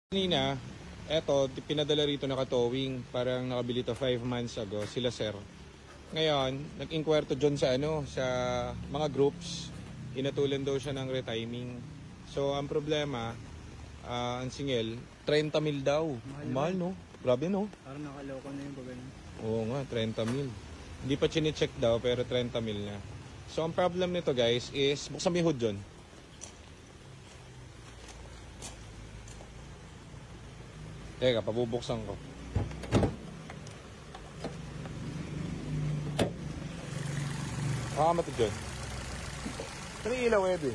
Kanina, eto, pinadala rito naka-towing. Parang nakabili to 5 months ago, sila sir. Ngayon, nag-inquire to dyan sa sa mga groups. Inatulan daw siya ng retiming. So, ang problema, ang singil, 30 mil daw. Mahal no? Grabe no? Parang nakaloko na yung pagano. Oo nga, 30 mil. Hindi pa chine-check daw, pero 30 mil na. So, ang problem nito guys is, buksan mo yung hood dyan. Teka, pabubuksan ko. Makakamata dyan. Saan yung ilaw, Ebe?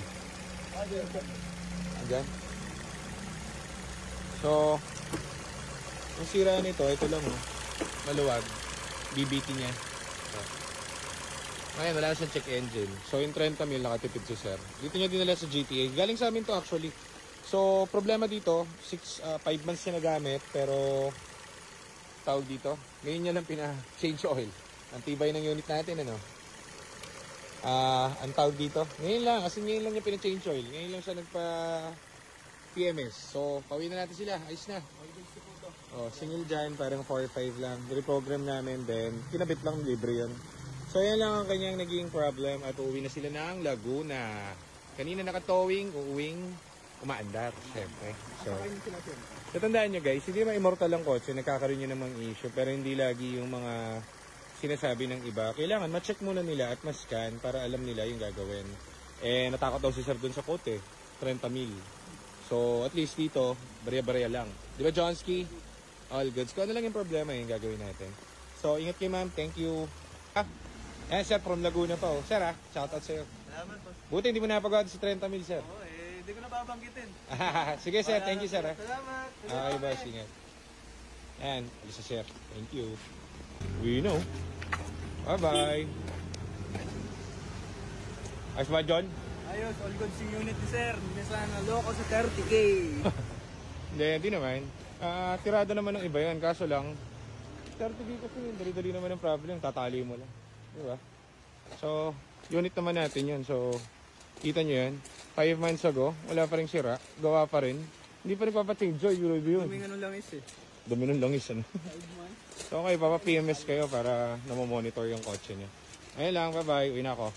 Andyan? So, yung sira nito, ito lang, oh. Maluwag. BBT niya. So. Ngayon, wala siyang check engine. So, yung 30 mil nakatipid si sir. Dito niya dinala sa GTA. Galing sa amin to actually. So, problema dito, 5 months siya nagamit, pero tawag dito, ngayon niya lang pina-change oil. Ang tibay ng unit natin, ano? Ang tawag dito, ngayon lang, kasi ngayon lang niya pina-change oil. Ngayon lang siya nagpa-PMS. So, pauwi na natin sila, ayos na. Oh, single dyan, parang 4-5 lang. Reprogram namin, then kinabit lang, libre yun. So, yan lang ang kanyang naging problem at uuwi na sila ng Laguna. Kanina naka-towing, uuwing umaandar, syempre. So, natandaan nyo guys, hindi naman immortal ang kotse, nagkakaroon nyo namang issue, pero hindi lagi yung mga sinasabi ng iba. Kailangan ma-check muna nila at ma-scan para alam nila yung gagawin. Eh, natakot daw si sir dun sa kote, 30 mil. So, at least dito, barya-barya lang. Di ba, Johnsky? All goods. Kung ano lang yung problema, yung gagawin natin. So, ingat kayo ma'am, thank you. Ayan sir, from Laguna pa oh. Sir shoutout sa'yo. Salamat po. Buti hindi mo napagawad sa 30 mil sir. Oo hindi ko na babanggitin. Sige sir, thank you sir. Salamat. Okay boss, ingat. Ayan, alis na sir. Thank you. We know. Bye-bye. Ayos ba, John? Ayos, all goods yung unit ni sir. Hindi sana loko sa 30K. Hindi naman. Tirada naman ng iba yan. Kaso lang, 30K kasi dali-dali naman ang problem. Tatali mo lang. Diba? So, unit naman natin yun. So, kita nyo yan. 5 months ago, wala pa rin sira. Gawa pa rin. Hindi pa rin papachange joy. Yun. Duming ano langis eh. Duming langis, ano? 5 months. So, okay, papa-PMS kayo para namomonitor yung kotse niya. Ayun lang, bye-bye. Uwi na ako.